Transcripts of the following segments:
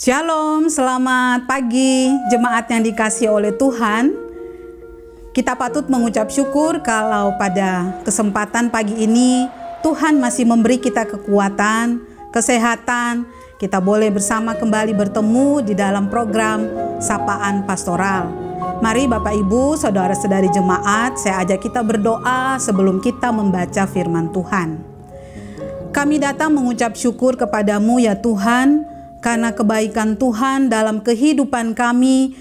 Shalom, selamat pagi jemaat yang dikasihi oleh Tuhan. Kita patut mengucap syukur kalau pada kesempatan pagi ini Tuhan masih memberi kita kekuatan, kesehatan. Kita boleh bersama kembali bertemu di dalam program Sapaan Pastoral. Mari Bapak Ibu, saudara-saudari jemaat, saya ajak kita berdoa sebelum kita membaca firman Tuhan. Kami datang mengucap syukur kepadamu ya Tuhan, karena kebaikan Tuhan dalam kehidupan kami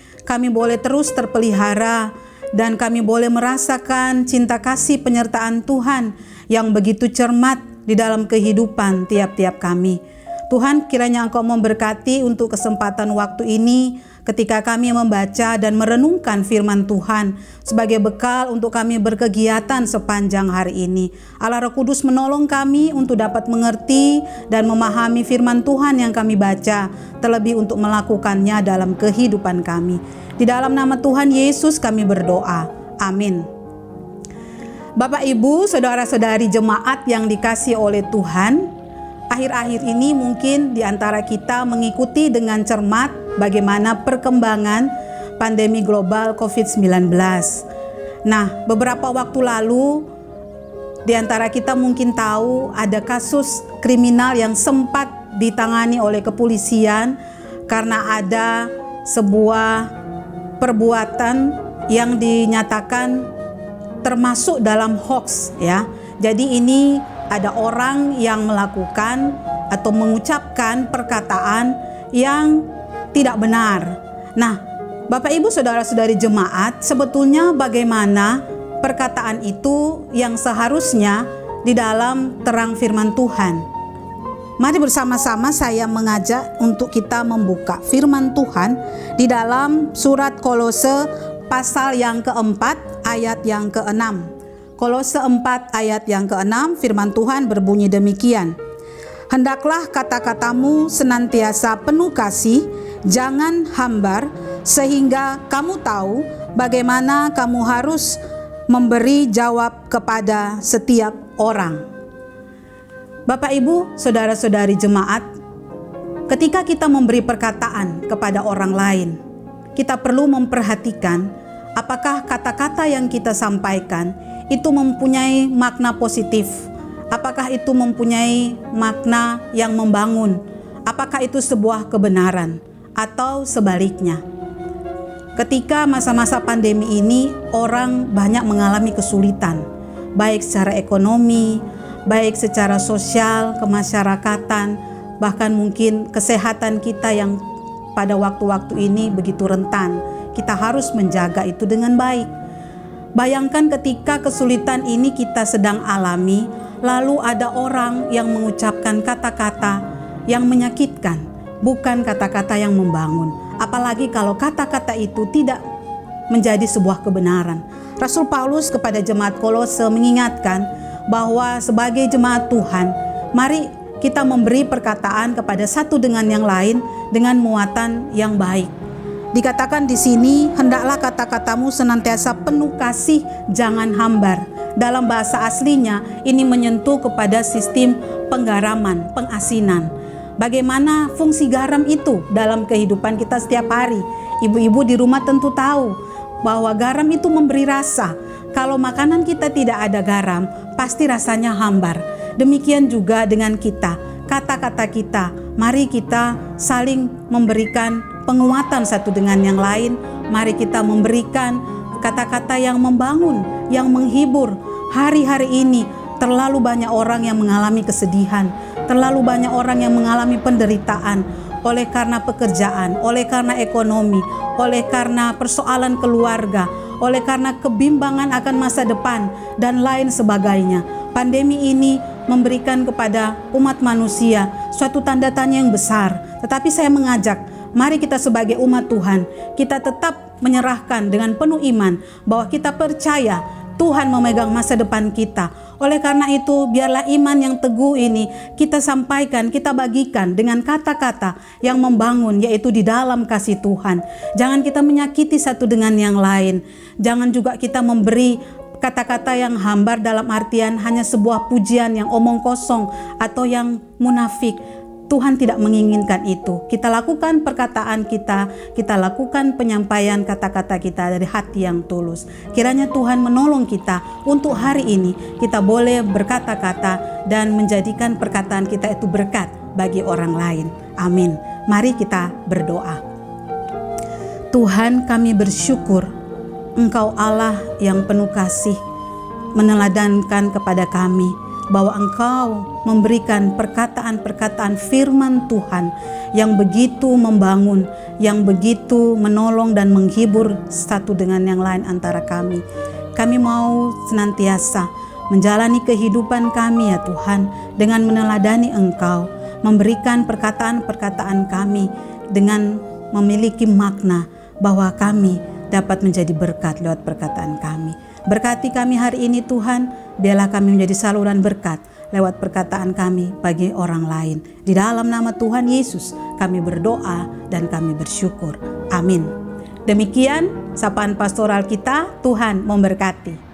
boleh terus terpelihara dan kami boleh merasakan cinta kasih penyertaan Tuhan yang begitu cermat di dalam kehidupan tiap-tiap kami. Tuhan, kiranya Engkau memberkati untuk kesempatan waktu ini ketika kami membaca dan merenungkan firman Tuhan sebagai bekal untuk kami berkegiatan sepanjang hari ini. Allah Roh Kudus menolong kami untuk dapat mengerti dan memahami firman Tuhan yang kami baca, terlebih untuk melakukannya dalam kehidupan kami. Di dalam nama Tuhan Yesus kami berdoa. Amin. Bapak Ibu, saudara-saudari jemaat yang dikasihi oleh Tuhan, akhir-akhir ini mungkin di antara kita mengikuti dengan cermat bagaimana perkembangan pandemi global COVID-19. Nah, beberapa waktu lalu di antara kita mungkin tahu ada kasus kriminal yang sempat ditangani oleh kepolisian karena ada sebuah perbuatan yang dinyatakan termasuk dalam hoax ya. Jadi ini ada orang yang melakukan atau mengucapkan perkataan yang tidak benar. Nah, Bapak Ibu saudara-saudari jemaat, sebetulnya bagaimana perkataan itu yang seharusnya di dalam terang firman Tuhan. Mari bersama-sama saya mengajak untuk kita membuka firman Tuhan di dalam surat Kolose pasal yang keempat ayat yang ke-6. Kolose 4 ayat yang ke-6, firman Tuhan berbunyi demikian. Hendaklah kata-katamu senantiasa penuh kasih, jangan hambar, sehingga kamu tahu bagaimana kamu harus memberi jawab kepada setiap orang. Bapak Ibu, saudara-saudari jemaat, ketika kita memberi perkataan kepada orang lain, kita perlu memperhatikan apakah kata-kata yang kita sampaikan itu mempunyai makna positif, apakah itu mempunyai makna yang membangun, apakah itu sebuah kebenaran, atau sebaliknya. Ketika masa-masa pandemi ini, orang banyak mengalami kesulitan, baik secara ekonomi, baik secara sosial, kemasyarakatan, bahkan mungkin kesehatan kita yang pada waktu-waktu ini begitu rentan. Kita harus menjaga itu dengan baik. Bayangkan ketika kesulitan ini kita sedang alami, lalu ada orang yang mengucapkan kata-kata yang menyakitkan, bukan kata-kata yang membangun. Apalagi kalau kata-kata itu tidak menjadi sebuah kebenaran. Rasul Paulus kepada jemaat Kolose mengingatkan bahwa sebagai jemaat Tuhan, mari kita memberi perkataan kepada satu dengan yang lain dengan muatan yang baik. Dikatakan di sini, hendaklah kata-katamu senantiasa penuh kasih, jangan hambar. Dalam bahasa aslinya, ini menyentuh kepada sistem penggaraman, pengasinan. Bagaimana fungsi garam itu dalam kehidupan kita setiap hari? Ibu-ibu di rumah tentu tahu bahwa garam itu memberi rasa. Kalau makanan kita tidak ada garam, pasti rasanya hambar. Demikian juga dengan kita, kata-kata kita. Mari kita saling memberikan penguatan satu dengan yang lain. Mari kita memberikan kata-kata yang membangun, yang menghibur. Hari-hari ini terlalu banyak orang yang mengalami kesedihan, terlalu banyak orang yang mengalami penderitaan oleh karena pekerjaan, oleh karena ekonomi, oleh karena persoalan keluarga, oleh karena kebimbangan akan masa depan dan lain sebagainya. Pandemi ini memberikan kepada umat manusia suatu tanda tanya yang besar. Tetapi saya mengajak, mari kita sebagai umat Tuhan, kita tetap menyerahkan dengan penuh iman bahwa kita percaya Tuhan memegang masa depan kita. Oleh karena itu, biarlah iman yang teguh ini kita sampaikan, kita bagikan dengan kata-kata yang membangun, yaitu di dalam kasih Tuhan. Jangan kita menyakiti satu dengan yang lain. Jangan juga kita memberi kata-kata yang hambar dalam artian hanya sebuah pujian yang omong kosong atau yang munafik. Tuhan tidak menginginkan itu. Kita lakukan perkataan kita lakukan penyampaian kata-kata kita dari hati yang tulus. Kiranya Tuhan menolong kita untuk hari ini kita boleh berkata-kata dan menjadikan perkataan kita itu berkat bagi orang lain. Amin. Mari kita berdoa. Tuhan, kami bersyukur Engkau Allah yang penuh kasih, meneladankan kepada kami bahwa Engkau memberikan perkataan-perkataan firman Tuhan yang begitu membangun, yang begitu menolong dan menghibur satu dengan yang lain antara kami. Kami mau senantiasa menjalani kehidupan kami ya Tuhan dengan meneladani Engkau, memberikan perkataan-perkataan kami dengan memiliki makna bahwa kami dapat menjadi berkat lewat perkataan kami. Berkati kami hari ini Tuhan, biarlah kami menjadi saluran berkat lewat perkataan kami bagi orang lain. Di dalam nama Tuhan Yesus kami berdoa dan kami bersyukur. Amin. Demikian sapaan pastoral kita, Tuhan memberkati.